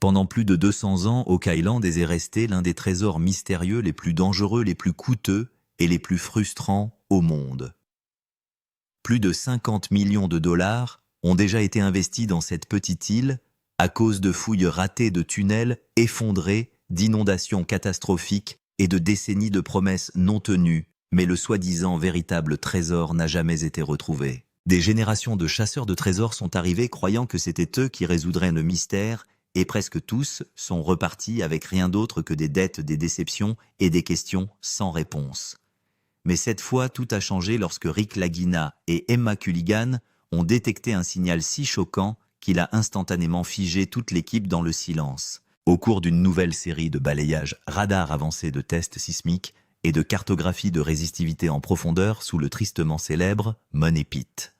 Pendant plus de 200 ans, Oak Island est resté l'un des trésors mystérieux les plus dangereux, les plus coûteux et les plus frustrants au monde. Plus de 50 millions de dollars ont déjà été investis dans cette petite île à cause de fouilles ratées, de tunnels effondrés, d'inondations catastrophiques et de décennies de promesses non tenues, mais le soi-disant véritable trésor n'a jamais été retrouvé. Des générations de chasseurs de trésors sont arrivés croyant que c'était eux qui résoudraient le mystère, et presque tous sont repartis avec rien d'autre que des dettes, des déceptions et des questions sans réponse. Mais cette fois, tout a changé lorsque Rick Lagina et Emma Culligan ont détecté un signal si choquant qu'il a instantanément figé toute l'équipe dans le silence. Au cours d'une nouvelle série de balayages radar avancés de tests sismiques et de cartographie de résistivité en profondeur sous le tristement célèbre Money Pit.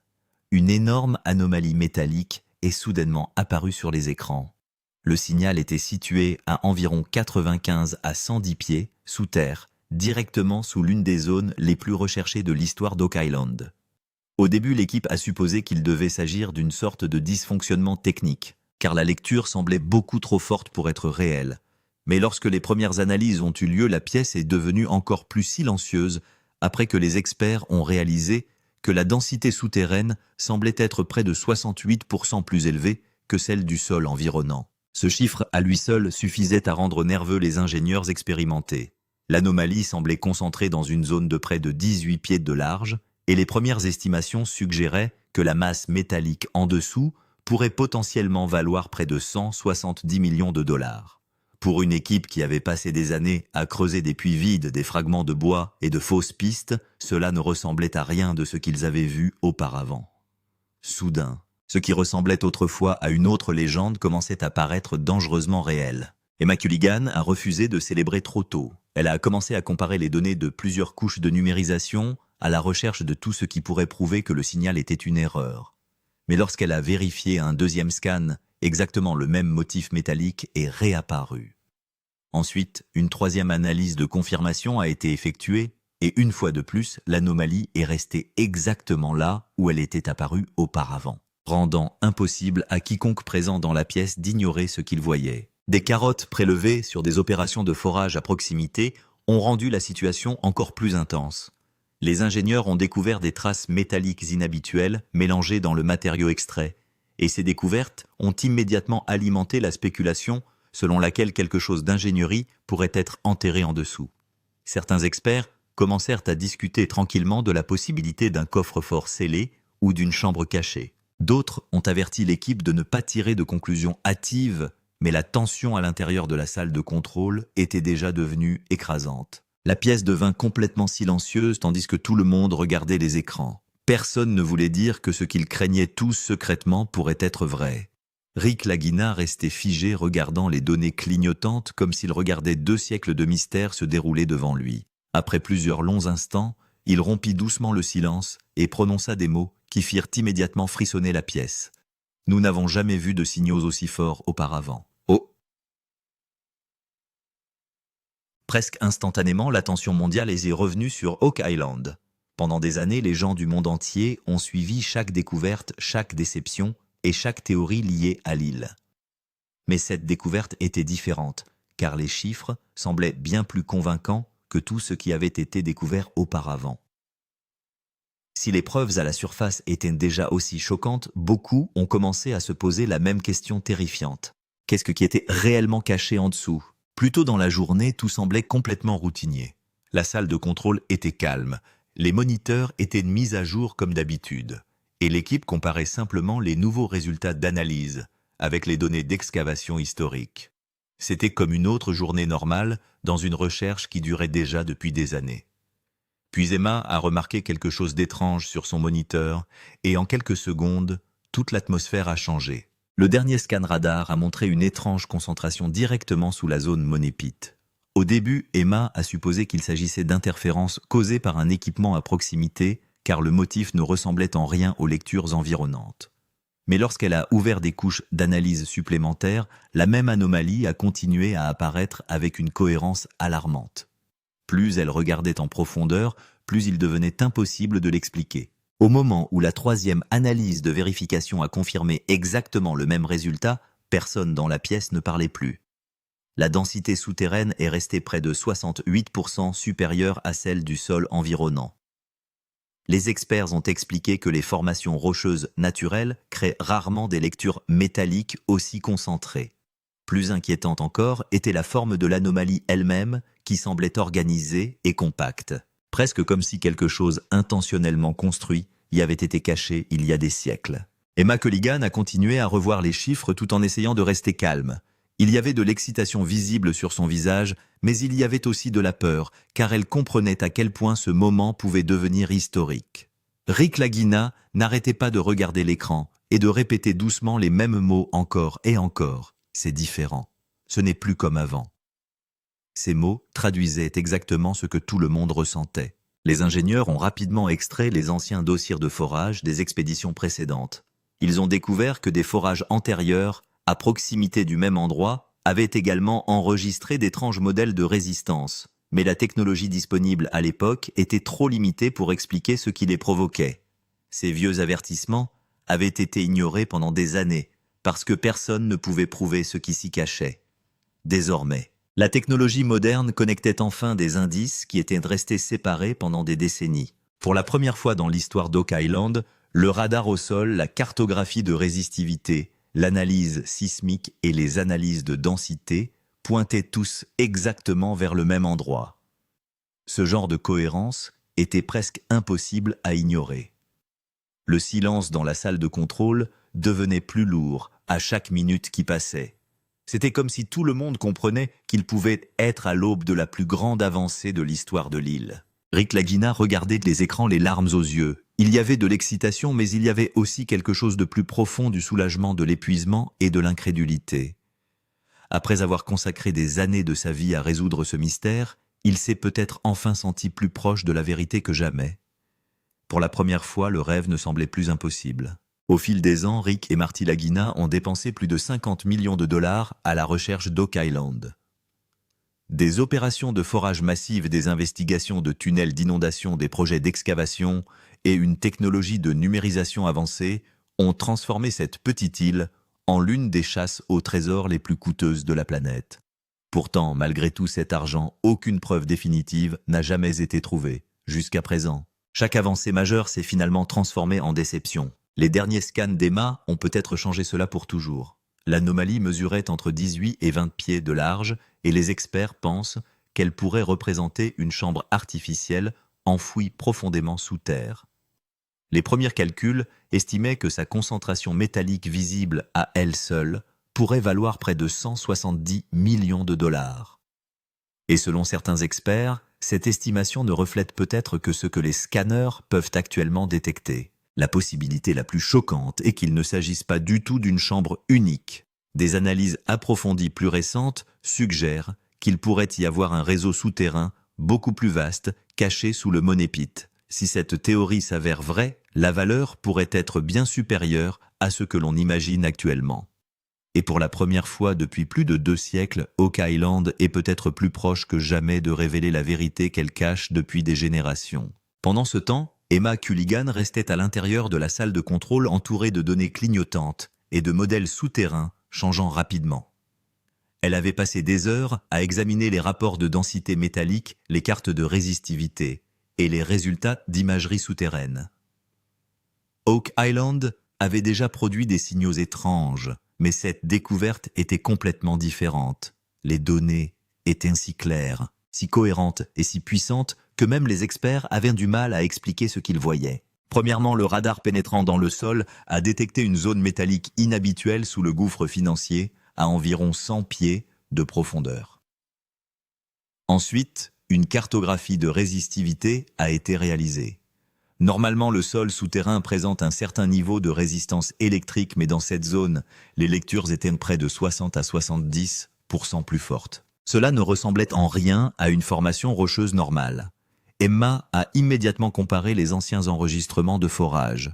Une énorme anomalie métallique est soudainement apparue sur les écrans. Le signal était situé à environ 95 à 110 pieds sous terre, directement sous l'une des zones les plus recherchées de l'histoire d'Oak Island. Au début, l'équipe a supposé qu'il devait s'agir d'une sorte de dysfonctionnement technique, car la lecture semblait beaucoup trop forte pour être réelle. Mais lorsque les premières analyses ont eu lieu, la pièce est devenue encore plus silencieuse après que les experts ont réalisé que la densité souterraine semblait être près de 68% plus élevée que celle du sol environnant. Ce chiffre à lui seul suffisait à rendre nerveux les ingénieurs expérimentés. L'anomalie semblait concentrée dans une zone de près de 18 pieds de large, et les premières estimations suggéraient que la masse métallique en dessous pourrait potentiellement valoir près de 170 millions de dollars. Pour une équipe qui avait passé des années à creuser des puits vides, des fragments de bois et de fausses pistes, cela ne ressemblait à rien de ce qu'ils avaient vu auparavant. Soudain, ce qui ressemblait autrefois à une autre légende commençait à paraître dangereusement réel. Emma Culligan a refusé de célébrer trop tôt. Elle a commencé à comparer les données de plusieurs couches de numérisation à la recherche de tout ce qui pourrait prouver que le signal était une erreur. Mais lorsqu'elle a vérifié un deuxième scan, exactement le même motif métallique est réapparu. Ensuite, une troisième analyse de confirmation a été effectuée et une fois de plus, l'anomalie est restée exactement là où elle était apparue auparavant, rendant impossible à quiconque présent dans la pièce d'ignorer ce qu'il voyait. Des carottes prélevées sur des opérations de forage à proximité ont rendu la situation encore plus intense. Les ingénieurs ont découvert des traces métalliques inhabituelles mélangées dans le matériau extrait, et ces découvertes ont immédiatement alimenté la spéculation selon laquelle quelque chose d'ingénierie pourrait être enterré en dessous. Certains experts commencèrent à discuter tranquillement de la possibilité d'un coffre-fort scellé ou d'une chambre cachée. D'autres ont averti l'équipe de ne pas tirer de conclusions hâtives, mais la tension à l'intérieur de la salle de contrôle était déjà devenue écrasante. La pièce devint complètement silencieuse tandis que tout le monde regardait les écrans. Personne ne voulait dire que ce qu'ils craignaient tous secrètement pourrait être vrai. Rick Lagina restait figé regardant les données clignotantes comme s'il regardait 2 siècles de mystère se dérouler devant lui. Après plusieurs longs instants, il rompit doucement le silence et prononça des mots qui firent immédiatement frissonner la pièce. « Nous n'avons jamais vu de signaux aussi forts auparavant. » Oh ! Presque instantanément, l'attention mondiale est revenue sur Oak Island. Pendant des années, les gens du monde entier ont suivi chaque découverte, chaque déception et chaque théorie liée à l'île. Mais cette découverte était différente, car les chiffres semblaient bien plus convaincants que tout ce qui avait été découvert auparavant. Si les preuves à la surface étaient déjà aussi choquantes, beaucoup ont commencé à se poser la même question terrifiante. Qu'est-ce qui était réellement caché en dessous ? Plus tôt dans la journée, tout semblait complètement routinier. La salle de contrôle était calme, les moniteurs étaient mis à jour comme d'habitude, et l'équipe comparait simplement les nouveaux résultats d'analyse avec les données d'excavation historique. C'était comme une autre journée normale dans une recherche qui durait déjà depuis des années. Puis Emma a remarqué quelque chose d'étrange sur son moniteur, et en quelques secondes, toute l'atmosphère a changé. Le dernier scan radar a montré une étrange concentration directement sous la zone Money Pit. Au début, Emma a supposé qu'il s'agissait d'interférences causées par un équipement à proximité, car le motif ne ressemblait en rien aux lectures environnantes. Mais lorsqu'elle a ouvert des couches d'analyse supplémentaires, la même anomalie a continué à apparaître avec une cohérence alarmante. Plus elle regardait en profondeur, plus il devenait impossible de l'expliquer. Au moment où la troisième analyse de vérification a confirmé exactement le même résultat, Personne dans la pièce ne parlait plus. La densité souterraine est restée près de 68% supérieure à celle du sol environnant. Les experts ont expliqué que les formations rocheuses naturelles créent rarement des lectures métalliques aussi concentrées. Plus inquiétante encore était la forme de l'anomalie elle-même qui semblait organisée et compacte, presque comme si quelque chose intentionnellement construit y avait été caché il y a des siècles. Emma Culligan a continué à revoir les chiffres tout en essayant de rester calme. Il y avait de l'excitation visible sur son visage, mais il y avait aussi de la peur, car elle comprenait à quel point ce moment pouvait devenir historique. Rick Lagina n'arrêtait pas de regarder l'écran et de répéter doucement les mêmes mots encore et encore. C'est différent. Ce n'est plus comme avant. Ces mots traduisaient exactement ce que tout le monde ressentait. Les ingénieurs ont rapidement extrait les anciens dossiers de forage des expéditions précédentes. Ils ont découvert que des forages antérieurs, à proximité du même endroit, avaient également enregistré d'étranges modèles de résistance. Mais la technologie disponible à l'époque était trop limitée pour expliquer ce qui les provoquait. Ces vieux avertissements avaient été ignorés pendant des années, parce que personne ne pouvait prouver ce qui s'y cachait. Désormais, la technologie moderne connectait enfin des indices qui étaient restés séparés pendant des décennies. Pour la première fois dans l'histoire d'Oak Island, le radar au sol, la cartographie de résistivité, l'analyse sismique et les analyses de densité pointaient tous exactement vers le même endroit. Ce genre de cohérence était presque impossible à ignorer. Le silence dans la salle de contrôle devenait plus lourd à chaque minute qui passait. C'était comme si tout le monde comprenait qu'il pouvait être à l'aube de la plus grande avancée de l'histoire de l'île. Rick Lagina regardait les écrans les larmes aux yeux. Il y avait de l'excitation, mais il y avait aussi quelque chose de plus profond du soulagement, de l'épuisement et de l'incrédulité. Après avoir consacré des années de sa vie à résoudre ce mystère, il s'est peut-être enfin senti plus proche de la vérité que jamais. Pour la première fois, le rêve ne semblait plus impossible. Au fil des ans, Rick et Marty Lagina ont dépensé plus de 50 millions de dollars à la recherche d'Oak Island. Des opérations de forage massive, des investigations de tunnels d'inondation, des projets d'excavation et une technologie de numérisation avancée ont transformé cette petite île en l'une des chasses au trésor les plus coûteuses de la planète. Pourtant, malgré tout cet argent, aucune preuve définitive n'a jamais été trouvée, jusqu'à présent. Chaque avancée majeure s'est finalement transformée en déception. Les derniers scans d'Emma ont peut-être changé cela pour toujours. L'anomalie mesurait entre 18 et 20 pieds de large et les experts pensent qu'elle pourrait représenter une chambre artificielle enfouie profondément sous terre. Les premiers calculs estimaient que sa concentration métallique visible à elle seule pourrait valoir près de 170 millions de dollars. Et selon certains experts, cette estimation ne reflète peut-être que ce que les scanners peuvent actuellement détecter. La possibilité la plus choquante est qu'il ne s'agisse pas du tout d'une chambre unique. Des analyses approfondies plus récentes suggèrent qu'il pourrait y avoir un réseau souterrain beaucoup plus vaste, caché sous le monépite. Si cette théorie s'avère vraie, la valeur pourrait être bien supérieure à ce que l'on imagine actuellement. Et pour la première fois depuis plus de 2 siècles, Oak Island est peut-être plus proche que jamais de révéler la vérité qu'elle cache depuis des générations. Pendant ce temps, Emma Culligan restait à l'intérieur de la salle de contrôle entourée de données clignotantes et de modèles souterrains changeant rapidement. Elle avait passé des heures à examiner les rapports de densité métallique, les cartes de résistivité et les résultats d'imagerie souterraine. Oak Island avait déjà produit des signaux étranges, mais cette découverte était complètement différente. Les données étaient si claires, si cohérentes et si puissantes que même les experts avaient du mal à expliquer ce qu'ils voyaient. Premièrement, le radar pénétrant dans le sol a détecté une zone métallique inhabituelle sous le gouffre financier, à environ 100 pieds de profondeur. Ensuite, une cartographie de résistivité a été réalisée. Normalement, le sol souterrain présente un certain niveau de résistance électrique, mais dans cette zone, les lectures étaient près de 60 à 70% plus fortes. Cela ne ressemblait en rien à une formation rocheuse normale. Emma a immédiatement comparé les anciens enregistrements de forage.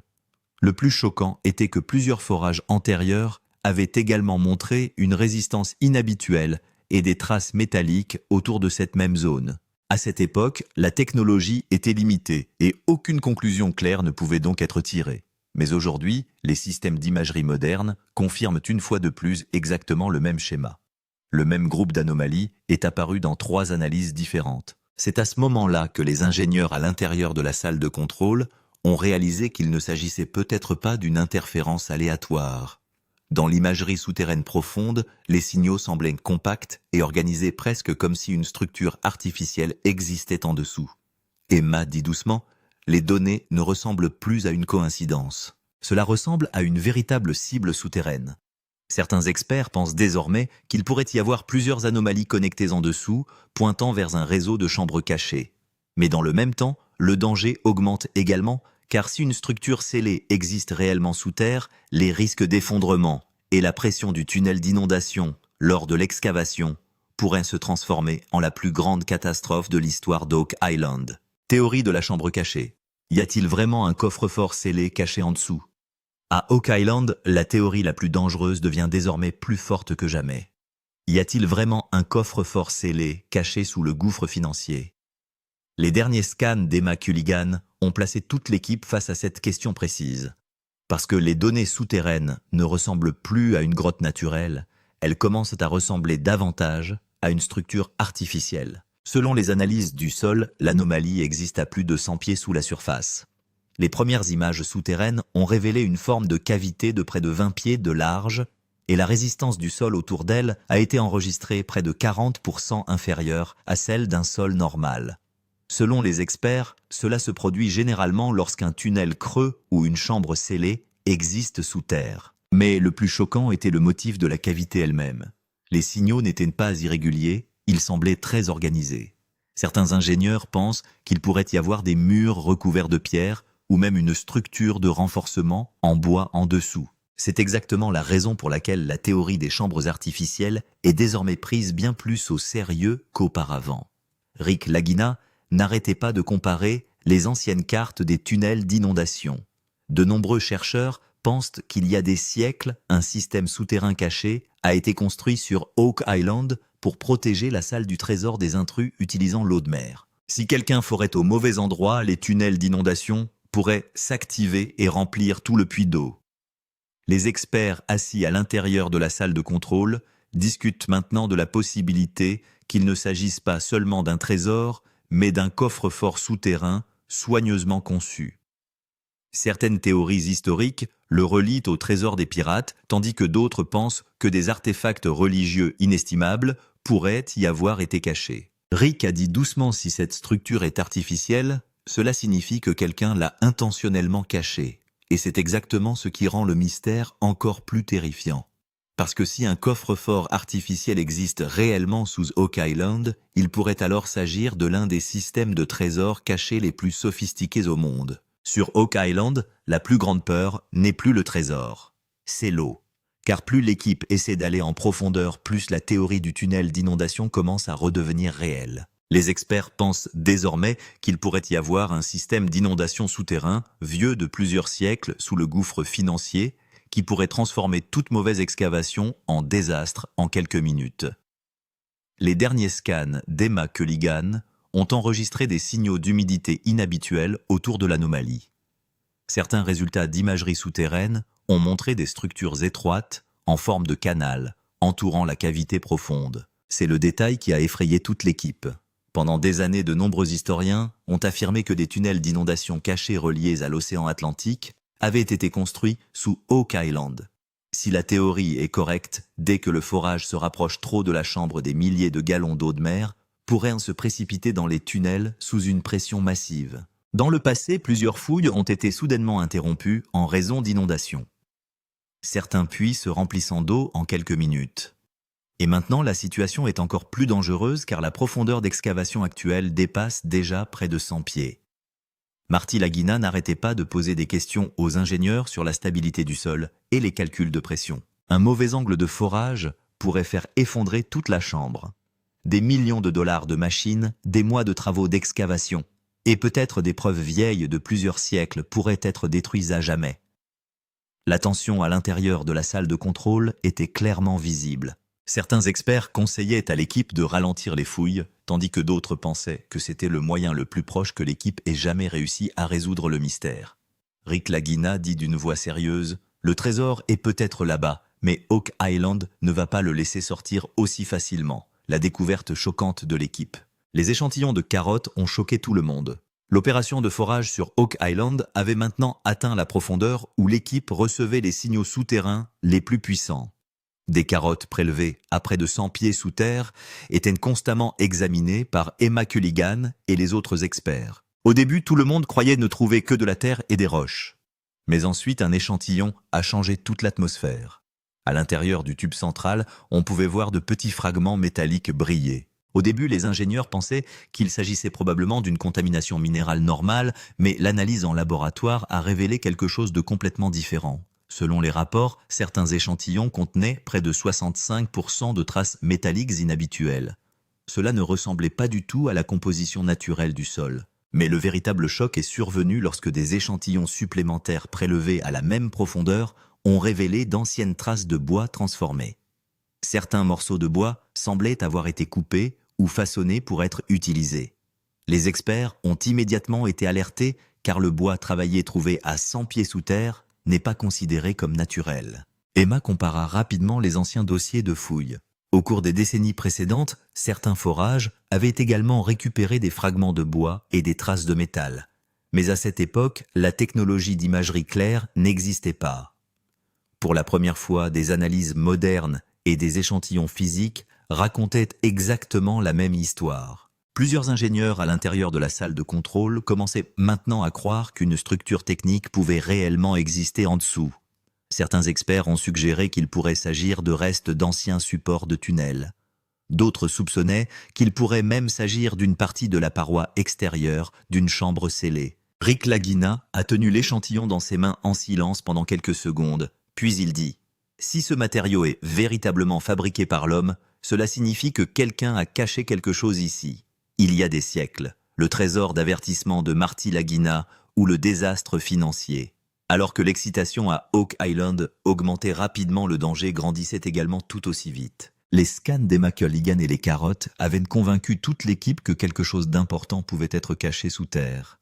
Le plus choquant était que plusieurs forages antérieurs avaient également montré une résistance inhabituelle et des traces métalliques autour de cette même zone. À cette époque, la technologie était limitée et aucune conclusion claire ne pouvait donc être tirée. Mais aujourd'hui, les systèmes d'imagerie modernes confirment une fois de plus exactement le même schéma. Le même groupe d'anomalies est apparu dans 3 analyses différentes. C'est à ce moment-là que les ingénieurs à l'intérieur de la salle de contrôle ont réalisé qu'il ne s'agissait peut-être pas d'une interférence aléatoire. Dans l'imagerie souterraine profonde, les signaux semblaient compacts et organisés presque comme si une structure artificielle existait en dessous. Emma dit doucement, les données ne ressemblent plus à une coïncidence. Cela ressemble à une véritable cible souterraine. Certains experts pensent désormais qu'il pourrait y avoir plusieurs anomalies connectées en dessous, pointant vers un réseau de chambres cachées. Mais dans le même temps, le danger augmente également, car si une structure scellée existe réellement sous terre, les risques d'effondrement et la pression du tunnel d'inondation lors de l'excavation pourraient se transformer en la plus grande catastrophe de l'histoire d'Oak Island. Théorie de la chambre cachée. Y a-t-il vraiment un coffre-fort scellé caché en dessous ? À Oak Island, la théorie la plus dangereuse devient désormais plus forte que jamais. Y a-t-il vraiment un coffre-fort scellé caché sous le gouffre financier ? Les derniers scans d'Emma Culligan ont placé toute l'équipe face à cette question précise. Parce que les données souterraines ne ressemblent plus à une grotte naturelle, elles commencent à ressembler davantage à une structure artificielle. Selon les analyses du sol, l'anomalie existe à plus de 100 pieds sous la surface. Les premières images souterraines ont révélé une forme de cavité de près de 20 pieds de large et la résistance du sol autour d'elle a été enregistrée près de 40% inférieure à celle d'un sol normal. Selon les experts, cela se produit généralement lorsqu'un tunnel creux ou une chambre scellée existe sous terre. Mais le plus choquant était le motif de la cavité elle-même. Les signaux n'étaient pas irréguliers, ils semblaient très organisés. Certains ingénieurs pensent qu'il pourrait y avoir des murs recouverts de pierres ou même une structure de renforcement en bois en dessous. C'est exactement la raison pour laquelle la théorie des chambres artificielles est désormais prise bien plus au sérieux qu'auparavant. Rick Lagina n'arrêtait pas de comparer les anciennes cartes des tunnels d'inondation. De nombreux chercheurs pensent qu'il y a des siècles, un système souterrain caché a été construit sur Oak Island pour protéger la salle du trésor des intrus utilisant l'eau de mer. Si quelqu'un forait au mauvais endroit, les tunnels d'inondation pourraient s'activer et remplir tout le puits d'eau. Les experts assis à l'intérieur de la salle de contrôle discutent maintenant de la possibilité qu'il ne s'agisse pas seulement d'un trésor, mais d'un coffre-fort souterrain soigneusement conçu. Certaines théories historiques le relient au trésor des pirates, tandis que d'autres pensent que des artefacts religieux inestimables pourraient y avoir été cachés. Rick a dit doucement si cette structure est artificielle, cela signifie que quelqu'un l'a intentionnellement cachée. Et c'est exactement ce qui rend le mystère encore plus terrifiant. Parce que si un coffre-fort artificiel existe réellement sous Oak Island, il pourrait alors s'agir de l'un des systèmes de trésors cachés les plus sophistiqués au monde. Sur Oak Island, la plus grande peur n'est plus le trésor, c'est l'eau. Car plus l'équipe essaie d'aller en profondeur, plus la théorie du tunnel d'inondation commence à redevenir réelle. Les experts pensent désormais qu'il pourrait y avoir un système d'inondation souterrain, vieux de plusieurs siècles sous le gouffre financier, qui pourrait transformer toute mauvaise excavation en désastre en quelques minutes. Les derniers scans d'Emma Culligan ont enregistré des signaux d'humidité inhabituels autour de l'anomalie. Certains résultats d'imagerie souterraine ont montré des structures étroites, en forme de canal, entourant la cavité profonde. C'est le détail qui a effrayé toute l'équipe. Pendant des années, de nombreux historiens ont affirmé que des tunnels d'inondation cachés reliés à l'océan Atlantique avaient été construits sous Oak Island. Si la théorie est correcte, dès que le forage se rapproche trop de la chambre, des milliers de gallons d'eau de mer pourraient se précipiter dans les tunnels sous une pression massive. Dans le passé, plusieurs fouilles ont été soudainement interrompues en raison d'inondations. Certains puits se remplissant d'eau en quelques minutes. Et maintenant, la situation est encore plus dangereuse car la profondeur d'excavation actuelle dépasse déjà près de 100 pieds. Marty Lagina n'arrêtait pas de poser des questions aux ingénieurs sur la stabilité du sol et les calculs de pression. Un mauvais angle de forage pourrait faire effondrer toute la chambre. Des millions de dollars de machines, des mois de travaux d'excavation, et peut-être des preuves vieilles de plusieurs siècles pourraient être détruites à jamais. La tension à l'intérieur de la salle de contrôle était clairement visible. Certains experts conseillaient à l'équipe de ralentir les fouilles, tandis que d'autres pensaient que c'était le moyen le plus proche que l'équipe ait jamais réussi à résoudre le mystère. Rick Lagina dit d'une voix sérieuse, « Le trésor est peut-être là-bas, mais Oak Island ne va pas le laisser sortir aussi facilement. » La découverte choquante de l'équipe. Les échantillons de carottes ont choqué tout le monde. L'opération de forage sur Oak Island avait maintenant atteint la profondeur où l'équipe recevait les signaux souterrains les plus puissants. Des carottes prélevées à près de 100 pieds sous terre étaient constamment examinées par Emma Culligan et les autres experts. Au début, tout le monde croyait ne trouver que de la terre et des roches. Mais ensuite, un échantillon a changé toute l'atmosphère. À l'intérieur du tube central, on pouvait voir de petits fragments métalliques briller. Au début, les ingénieurs pensaient qu'il s'agissait probablement d'une contamination minérale normale, mais l'analyse en laboratoire a révélé quelque chose de complètement différent. Selon les rapports, certains échantillons contenaient près de 65% de traces métalliques inhabituelles. Cela ne ressemblait pas du tout à la composition naturelle du sol. Mais le véritable choc est survenu lorsque des échantillons supplémentaires prélevés à la même profondeur ont révélé d'anciennes traces de bois transformées. Certains morceaux de bois semblaient avoir été coupés ou façonnés pour être utilisés. Les experts ont immédiatement été alertés car le bois travaillé trouvé à 100 pieds sous terre n'est pas considéré comme naturel. Emma compara rapidement les anciens dossiers de fouilles. Au cours des décennies précédentes, certains forages avaient également récupéré des fragments de bois et des traces de métal. Mais à cette époque, la technologie d'imagerie claire n'existait pas. Pour la première fois, des analyses modernes et des échantillons physiques racontaient exactement la même histoire. Plusieurs ingénieurs à l'intérieur de la salle de contrôle commençaient maintenant à croire qu'une structure technique pouvait réellement exister en dessous. Certains experts ont suggéré qu'il pourrait s'agir de restes d'anciens supports de tunnels. D'autres soupçonnaient qu'il pourrait même s'agir d'une partie de la paroi extérieure d'une chambre scellée. Rick Lagina a tenu l'échantillon dans ses mains en silence pendant quelques secondes, puis il dit « Si ce matériau est véritablement fabriqué par l'homme, cela signifie que quelqu'un a caché quelque chose ici. Il y a des siècles, le trésor d'avertissement de Marty Lagina ou le désastre financier. » Alors que l'excitation à Oak Island augmentait rapidement, le danger grandissait également tout aussi vite. Les scans d'Emma Culligan et les carottes avaient convaincu toute l'équipe que quelque chose d'important pouvait être caché sous terre.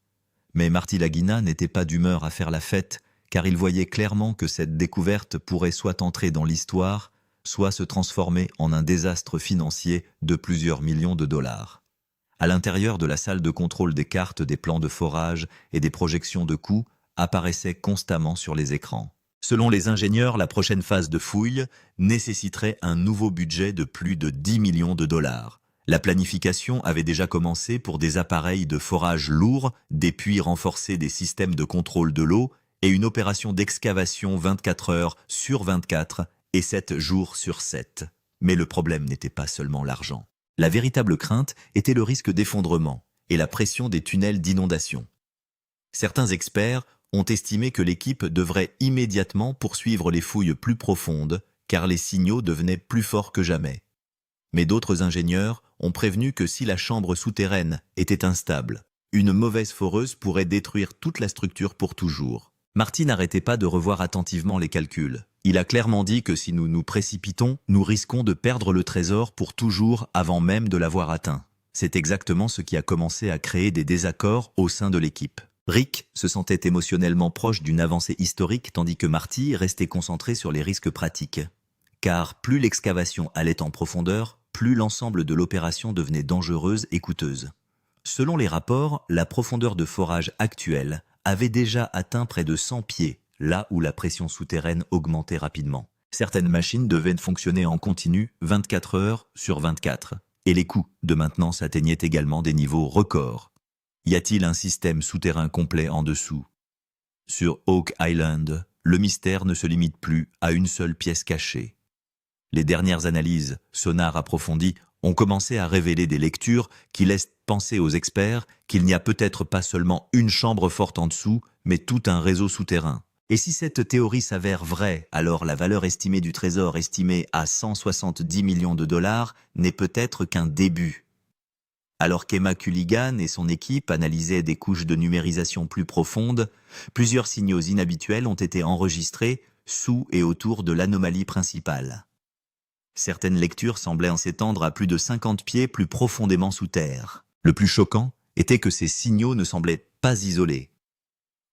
Mais Marty Lagina n'était pas d'humeur à faire la fête, car il voyait clairement que cette découverte pourrait soit entrer dans l'histoire, soit se transformer en un désastre financier de plusieurs millions de dollars. À l'intérieur de la salle de contrôle, des cartes, des plans de forage et des projections de coûts apparaissaient constamment sur les écrans. Selon les ingénieurs, la prochaine phase de fouille nécessiterait un nouveau budget de plus de 10 millions de dollars. La planification avait déjà commencé pour des appareils de forage lourds, des puits renforcés, des systèmes de contrôle de l'eau et une opération d'excavation 24 heures sur 24 et 7 jours sur 7. Mais le problème n'était pas seulement l'argent. La véritable crainte était le risque d'effondrement et la pression des tunnels d'inondation. Certains experts ont estimé que l'équipe devrait immédiatement poursuivre les fouilles plus profondes, car les signaux devenaient plus forts que jamais. Mais d'autres ingénieurs ont prévenu que si la chambre souterraine était instable, une mauvaise foreuse pourrait détruire toute la structure pour toujours. Marty n'arrêtait pas de revoir attentivement les calculs. Il a clairement dit que si nous nous précipitons, nous risquons de perdre le trésor pour toujours avant même de l'avoir atteint. C'est exactement ce qui a commencé à créer des désaccords au sein de l'équipe. Rick se sentait émotionnellement proche d'une avancée historique tandis que Marty restait concentré sur les risques pratiques. Car plus l'excavation allait en profondeur, plus l'ensemble de l'opération devenait dangereuse et coûteuse. Selon les rapports, la profondeur de forage actuelle avait déjà atteint près de 100 pieds, là où la pression souterraine augmentait rapidement. Certaines machines devaient fonctionner en continu 24 heures sur 24, et les coûts de maintenance atteignaient également des niveaux records. Y a-t-il un système souterrain complet en dessous? Sur Oak Island, le mystère ne se limite plus à une seule pièce cachée. Les dernières analyses, sonars approfondies, ont commencé à révéler des lectures qui laissent penser aux experts qu'il n'y a peut-être pas seulement une chambre forte en dessous, mais tout un réseau souterrain. Et si cette théorie s'avère vraie, alors la valeur estimée du trésor, estimée à 170 millions de dollars, n'est peut-être qu'un début. Alors qu'Emma Culligan et son équipe analysaient des couches de numérisation plus profondes, plusieurs signaux inhabituels ont été enregistrés sous et autour de l'anomalie principale. Certaines lectures semblaient en s'étendre à plus de 50 pieds plus profondément sous terre. Le plus choquant était que ces signaux ne semblaient pas isolés.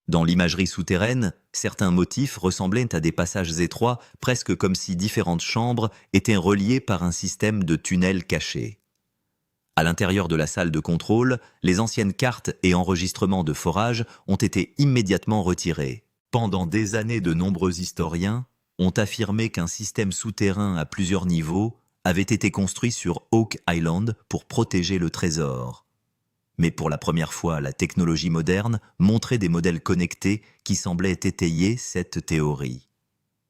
Dans l'imagerie souterraine, certains motifs ressemblaient à des passages étroits, presque comme si différentes chambres étaient reliées par un système de tunnels cachés. À l'intérieur de la salle de contrôle, les anciennes cartes et enregistrements de forage ont été immédiatement retirés. Pendant des années, de nombreux historiens ont affirmé qu'un système souterrain à plusieurs niveaux avait été construit sur Oak Island pour protéger le trésor. Mais pour la première fois, la technologie moderne montrait des modèles connectés qui semblaient étayer cette théorie.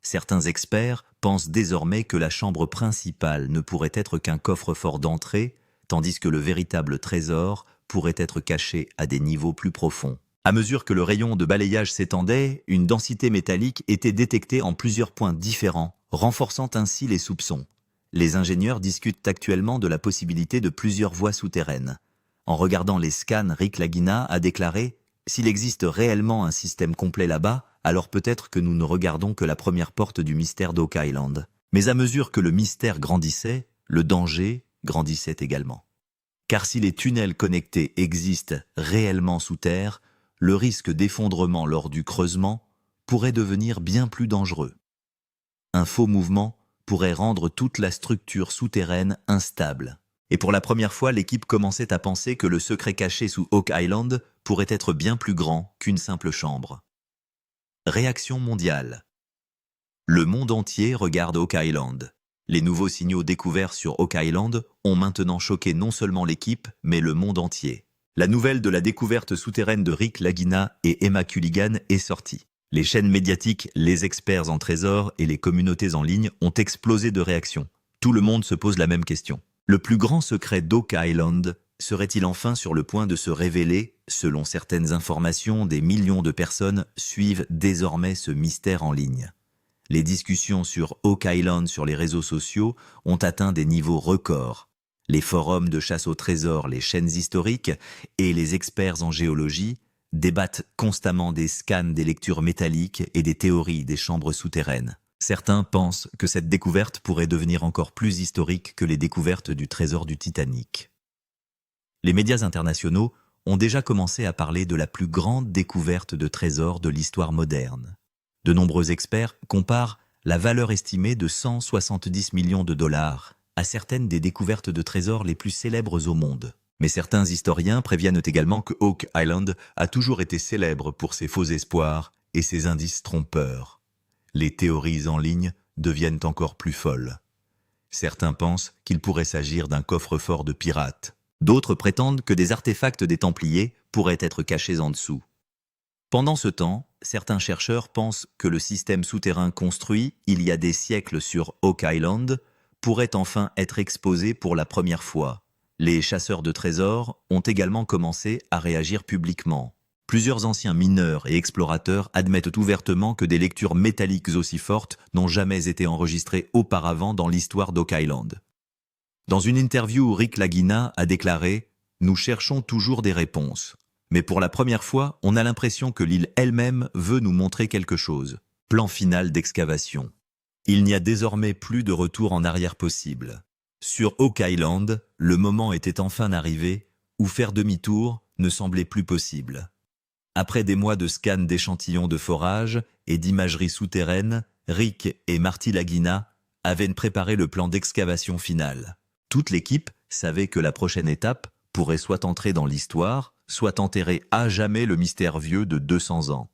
Certains experts pensent désormais que la chambre principale ne pourrait être qu'un coffre-fort d'entrée, tandis que le véritable trésor pourrait être caché à des niveaux plus profonds. À mesure que le rayon de balayage s'étendait, une densité métallique était détectée en plusieurs points différents, renforçant ainsi les soupçons. Les ingénieurs discutent actuellement de la possibilité de plusieurs voies souterraines. En regardant les scans, Rick Lagina a déclaré « S'il existe réellement un système complet là-bas, alors peut-être que nous ne regardons que la première porte du mystère d'Oak Island. » Mais à mesure que le mystère grandissait, le danger grandissait également. Car si les tunnels connectés existent réellement sous terre, le risque d'effondrement lors du creusement pourrait devenir bien plus dangereux. Un faux mouvement pourrait rendre toute la structure souterraine instable. Et pour la première fois, l'équipe commençait à penser que le secret caché sous Oak Island pourrait être bien plus grand qu'une simple chambre. Réaction mondiale. Le monde entier regarde Oak Island. Les nouveaux signaux découverts sur Oak Island ont maintenant choqué non seulement l'équipe, mais le monde entier. La nouvelle de la découverte souterraine de Rick Lagina et Emma Culligan est sortie. Les chaînes médiatiques, les experts en trésors et les communautés en ligne ont explosé de réactions. Tout le monde se pose la même question. Le plus grand secret d'Oak Island serait-il enfin sur le point de se révéler? Selon certaines informations, des millions de personnes suivent désormais ce mystère en ligne. Les discussions sur Oak Island sur les réseaux sociaux ont atteint des niveaux records. Les forums de chasse au trésor, les chaînes historiques et les experts en géologie débattent constamment des scans des lectures métalliques et des théories des chambres souterraines. Certains pensent que cette découverte pourrait devenir encore plus historique que les découvertes du trésor du Titanic. Les médias internationaux ont déjà commencé à parler de la plus grande découverte de trésors de l'histoire moderne. De nombreux experts comparent la valeur estimée de 170 millions de dollars à certaines des découvertes de trésors les plus célèbres au monde. Mais certains historiens préviennent également que Oak Island a toujours été célèbre pour ses faux espoirs et ses indices trompeurs. Les théories en ligne deviennent encore plus folles. Certains pensent qu'il pourrait s'agir d'un coffre-fort de pirates. D'autres prétendent que des artefacts des Templiers pourraient être cachés en dessous. Pendant ce temps, certains chercheurs pensent que le système souterrain construit il y a des siècles sur Oak Island pourrait enfin être exposé pour la première fois. Les chasseurs de trésors ont également commencé à réagir publiquement. Plusieurs anciens mineurs et explorateurs admettent ouvertement que des lectures métalliques aussi fortes n'ont jamais été enregistrées auparavant dans l'histoire d'Oak Island. Dans une interview, Rick Lagina a déclaré « Nous cherchons toujours des réponses. Mais pour la première fois, on a l'impression que l'île elle-même veut nous montrer quelque chose. Plan final d'excavation. Il n'y a désormais plus de retour en arrière possible. Sur Oak Island, le moment était enfin arrivé où faire demi-tour ne semblait plus possible. Après des mois de scans d'échantillons de forage et d'imagerie souterraine, Rick et Marty Lagina avaient préparé le plan d'excavation final. Toute l'équipe savait que la prochaine étape pourrait soit entrer dans l'histoire, soit enterrer à jamais le mystère vieux de 200 ans.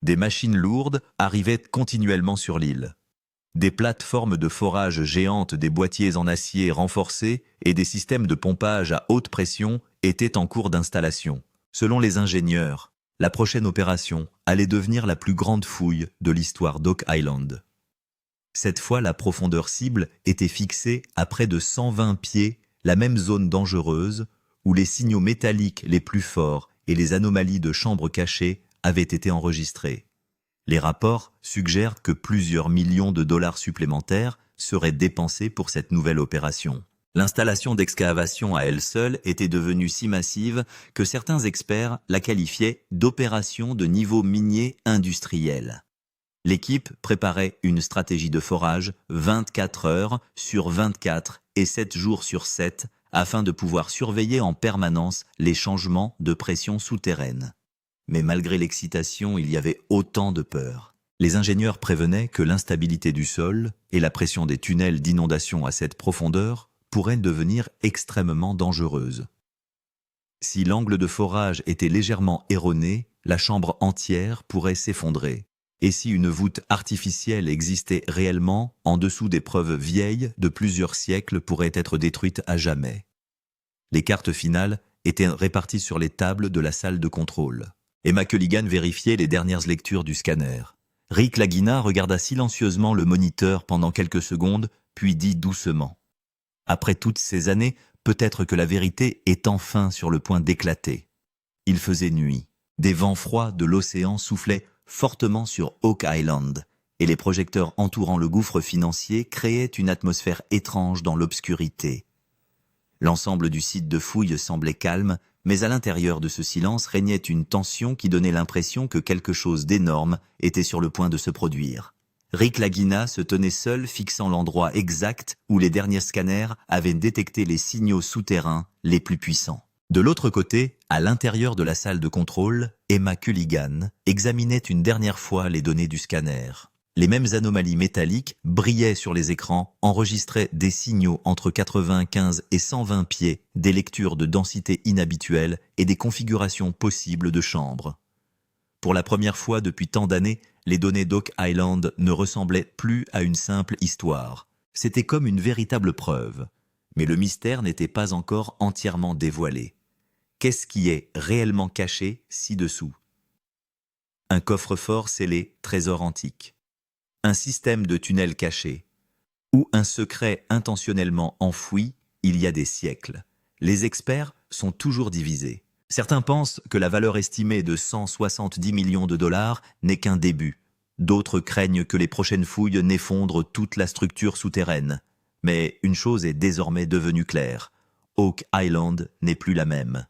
Des machines lourdes arrivaient continuellement sur l'île. Des plateformes de forage géantes, des boîtiers en acier renforcés et des systèmes de pompage à haute pression étaient en cours d'installation. Selon les ingénieurs, la prochaine opération allait devenir la plus grande fouille de l'histoire d'Oak Island. Cette fois, la profondeur cible était fixée à près de 120 pieds, la même zone dangereuse où les signaux métalliques les plus forts et les anomalies de chambres cachées avaient été enregistrés. Les rapports suggèrent que plusieurs millions de dollars supplémentaires seraient dépensés pour cette nouvelle opération. L'installation d'excavation à elle seule était devenue si massive que certains experts la qualifiaient d'opération de niveau minier industriel. L'équipe préparait une stratégie de forage 24 heures sur 24 et 7 jours sur 7 afin de pouvoir surveiller en permanence les changements de pression souterraine. Mais malgré l'excitation, il y avait autant de peur. Les ingénieurs prévenaient que l'instabilité du sol et la pression des tunnels d'inondation à cette profondeur pourraient devenir extrêmement dangereuses. Si l'angle de forage était légèrement erroné, la chambre entière pourrait s'effondrer. Et si une voûte artificielle existait réellement, en dessous des preuves vieilles de plusieurs siècles pourraient être détruites à jamais. Les cartes finales étaient réparties sur les tables de la salle de contrôle. Et McCulligan vérifiait les dernières lectures du scanner. Rick Lagina regarda silencieusement le moniteur pendant quelques secondes, puis dit doucement « Après toutes ces années, peut-être que la vérité est enfin sur le point d'éclater. » Il faisait nuit. Des vents froids de l'océan soufflaient fortement sur Oak Island, et les projecteurs entourant le gouffre financier créaient une atmosphère étrange dans l'obscurité. L'ensemble du site de fouilles semblait calme, mais à l'intérieur de ce silence régnait une tension qui donnait l'impression que quelque chose d'énorme était sur le point de se produire. Rick Lagina se tenait seul, fixant l'endroit exact où les derniers scanners avaient détecté les signaux souterrains les plus puissants. De l'autre côté, à l'intérieur de la salle de contrôle, Emma Culligan examinait une dernière fois les données du scanner. Les mêmes anomalies métalliques brillaient sur les écrans, enregistraient des signaux entre 95 et 120 pieds, des lectures de densité inhabituelle et des configurations possibles de chambres. Pour la première fois depuis tant d'années, les données d'Oak Island ne ressemblaient plus à une simple histoire. C'était comme une véritable preuve. Mais le mystère n'était pas encore entièrement dévoilé. Qu'est-ce qui est réellement caché ci-dessous? Un coffre-fort scellé trésor antique. Un système de tunnels cachés. Ou un secret intentionnellement enfoui il y a des siècles. Les experts sont toujours divisés. Certains pensent que la valeur estimée de 170 millions de dollars n'est qu'un début. D'autres craignent que les prochaines fouilles n'effondrent toute la structure souterraine. Mais une chose est désormais devenue claire. Oak Island n'est plus la même.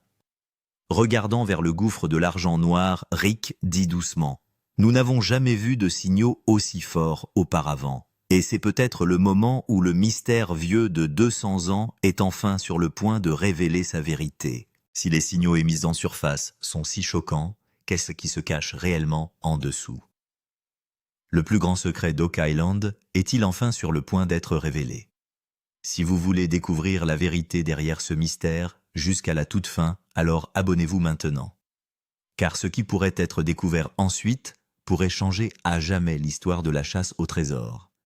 Regardant vers le gouffre de l'argent noir, Rick dit doucement « Nous n'avons jamais vu de signaux aussi forts auparavant. Et c'est peut-être le moment où le mystère vieux de 200 ans est enfin sur le point de révéler sa vérité. Si les signaux émis en surface sont si choquants, qu'est-ce qui se cache réellement en dessous? Le plus grand secret d'Oak Island est-il enfin sur le point d'être révélé? Si vous voulez découvrir la vérité derrière ce mystère, jusqu'à la toute fin, alors abonnez-vous maintenant. Car ce qui pourrait être découvert ensuite pourrait changer à jamais l'histoire de la chasse au trésor.